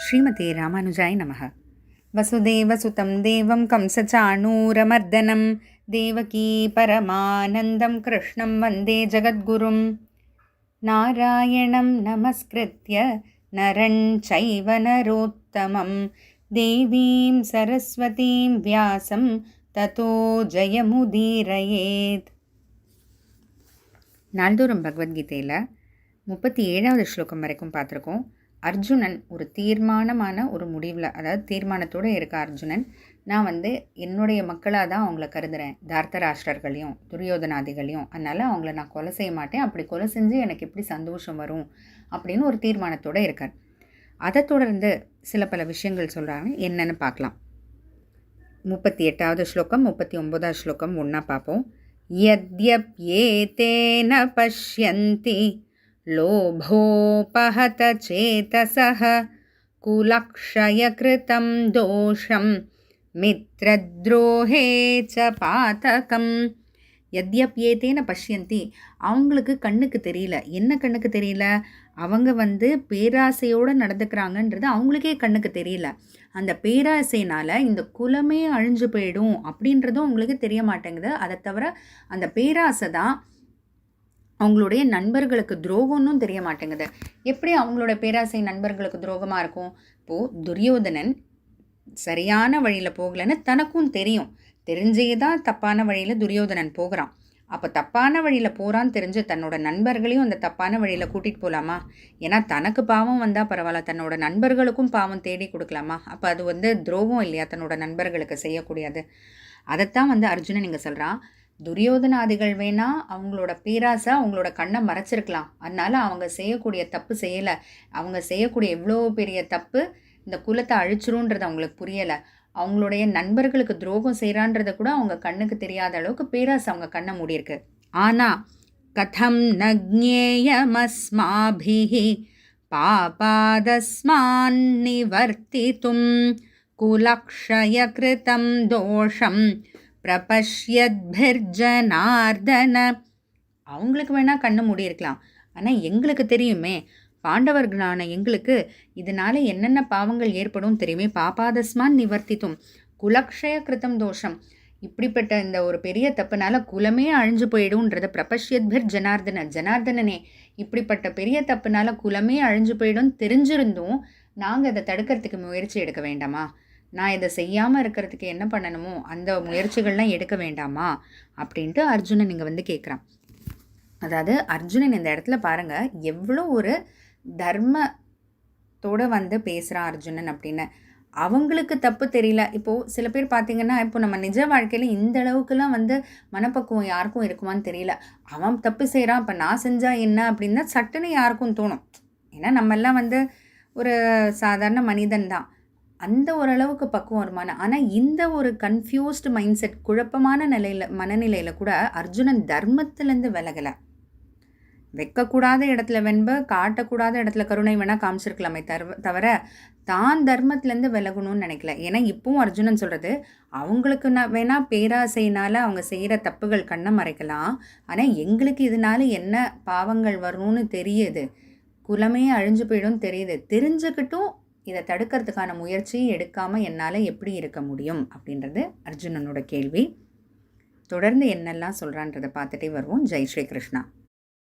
ஸ்ரீமதே ராமானுஜாய நமः. வசுதேவசுதம் தேவம் கம்சச்சாணூரமர்தனம் தேவகீ பரமானந்தம் கிருஷ்ணம் வந்தே ஜகத்குரும். நாராயணம் நமஸ்கிருத்ய நரஞ் சைவ நரோத்தமம் தேவீம் சரஸ்வதீம் வியாசம் ததோ ஜெயமுதீரயேத். நாள்தோறும் பகவத்கீதையில் 37வது ஸ்லோகம் வரைக்கும் பார்த்துருக்கோம். அர்ஜுனன் ஒரு தீர்மானமான ஒரு முடிவில், அதாவது தீர்மானத்தோடு இருக்க அர்ஜுனன், நான் என்னுடைய மக்களாக தான் அவங்கள கருதுகிறேன், தார்த்தராஷ்டிரர்களையும் துரியோதனாதிகளையும், அதனால் அவங்கள நான் கொலை செய்ய மாட்டேன், அப்படி கொலை செஞ்சு எனக்கு எப்படி சந்தோஷம் வரும் அப்படின்னு ஒரு தீர்மானத்தோடு இருக்கார். அதை தொடர்ந்து சில பல விஷயங்கள் சொல்கிறாங்க, என்னென்னு பார்க்கலாம். 38வது ஸ்லோகம் 39வது ஸ்லோகம் ஒன்றா பார்ப்போம். யத்யப்யேதேன பஷ்யந்தி லோபோபஹத சேதசஹ குலக்ஷயக்ருதம் தோஷம் மித்ரத்ரோஹே ச பாதகம். யத்யப்யேதேன பஷ்யந்தி, அவங்களுக்கு கண்ணுக்கு தெரியல. என்ன கண்ணுக்கு தெரியல? அவங்க பேராசையோடு நடந்துக்கிறாங்கன்றது அவங்களுக்கே கண்ணுக்கு தெரியல. அந்த பேராசைனால் இந்த குலமே அழிஞ்சு போயிடும் அப்படின்றதும் அவங்களுக்கு தெரிய மாட்டேங்குது. அதை தவிர அந்த பேராசை தான் அவங்களுடைய நண்பர்களுக்கு துரோகம்னும் தெரிய மாட்டேங்குது. எப்படி அவங்களோட பேராசை நண்பர்களுக்கு துரோகமாக இருக்கும்? இப்போது துரியோதனன் சரியான வழியில் போகலைன்னு தனக்கும் தெரியும். தெரிஞ்சே தான் தப்பான வழியில் துரியோதனன் போகிறான். அப்போ தப்பான வழியில் போகிறான்னு தெரிஞ்சு தன்னோட நண்பர்களையும் அந்த தப்பான வழியில் கூட்டிகிட்டு போகலாமா? ஏன்னா தனக்கு பாவம் வந்தால் பரவாயில்ல, தன்னோட நண்பர்களுக்கும் பாவம் தேடி கொடுக்கலாமா? அப்போ அது துரோகம் இல்லையா தன்னோட நண்பர்களுக்கு செய்யக்கூடியது? அதைத்தான் அர்ஜுனன் இங்கே சொல்கிறான். துரியோதனாதிகள் வேணால் அவங்களோட பேராசை அவங்களோட கண்ணை மறைச்சிருக்கலாம், அதனால் அவங்க செய்யக்கூடிய தப்பு செய்யலை. அவங்க செய்யக்கூடிய எவ்வளோ பெரிய தப்பு இந்த குலத்தை அழிச்சிருன்றது அவங்களுக்கு புரியலை. அவங்களுடைய நண்பர்களுக்கு துரோகம் செய்கிறான்றதை கூட அவங்க கண்ணுக்கு தெரியாத அளவுக்கு பேராசை அவங்க கண்ணை மூடியிருக்கு. ஆனால் கதம் நக்ஞேயமஸ்மாபிஹி பாபாதஸ்மான் நிவர்த்திதும் குலக்ஷயக்ருதம் தோஷம் பிரபஷ்யத்பிர்ஜனார்தன. அவங்களுக்கு வேணால் கண்ணு மூடியிருக்கலாம், ஆனால் எங்களுக்கு தெரியுமே, பாண்டவர்களான எங்களுக்கு இதனால் என்னென்ன பாவங்கள் ஏற்படும் தெரியுமே. பாபாதஸ்மான் நிவர்த்தித்தும் குலக்ஷய கிருத்தம் தோஷம், இப்படிப்பட்ட இந்த ஒரு பெரிய தப்புனால குலமே அழிஞ்சு போயிடும்ன்றது. பிரபஷ்யத்பிர் ஜனார்தன, ஜனார்தனனே இப்படிப்பட்ட பெரிய தப்புனால குலமே அழிஞ்சு போயிடும் தெரிஞ்சிருந்தும் நாங்கள் இதை தடுக்கிறதுக்கு முயற்சி எடுக்க வேண்டாமா? நான் இதை செய்யாமல் இருக்கிறதுக்கு என்ன பண்ணணுமோ அந்த முயற்சிகள்லாம் எடுக்க வேண்டாமா அப்படின்ட்டு அர்ஜுனன் இங்கே கேட்குறான். அதாவது அர்ஜுனன் இந்த இடத்துல பாருங்கள், எவ்வளோ ஒரு தர்மத்தோடு பேசுகிறான் அர்ஜுனன் அப்படின்னு. அவங்களுக்கு தப்பு தெரியல. இப்போது சில பேர் பார்த்திங்கன்னா, இப்போ நம்ம நிஜ வாழ்க்கையில் இந்த அளவுக்குலாம் மனப்பக்குவம் யாருக்கும் இருக்குமான்னு தெரியல. அவன் தப்பு செய்கிறான், இப்போ நான் செஞ்சால் என்ன அப்படின்னா சட்டுன்னு யாருக்கும் தோணும். ஏன்னா நம்மெல்லாம் ஒரு சாதாரண மனிதன் தான். அந்த ஓரளவுக்கு பக்குவம் வருமான. ஆனால் இந்த ஒரு கன்ஃபியூஸ்டு மைண்ட் செட், குழப்பமான மனநிலையில் கூட அர்ஜுனன் தர்மத்திலேருந்து விலகலை. வைக்கக்கூடாத இடத்துல காட்டக்கூடாத இடத்துல கருணை வேணால் காமிச்சிருக்கலாமே தவிர தான் தர்மத்திலேருந்து விலகணும்னு நினைக்கல. ஏன்னா இப்பவும் அர்ஜுனன் சொல்கிறது, அவங்களுக்கு வேணால் பேராசையினால் அவங்க செய்கிற தப்புகள் கண்ணை மறைக்கலாம், ஆனால் எங்களுக்கு இதனால என்ன பாவங்கள் வரணும்னு தெரியுது, குலமே அழிஞ்சு போயிடும் தெரியுது. தெரிஞ்சுக்கிட்டும் இதை தடுக்கிறதுக்கான முயற்சியை எடுக்காமல் என்னால் எப்படி இருக்க முடியும் அப்படின்றது அர்ஜுனனோட கேள்வி. தொடர்ந்து என்னெல்லாம் சொல்கிறான்றதை பார்த்துட்டே வருவோம். ஜெய் ஸ்ரீ கிருஷ்ணா.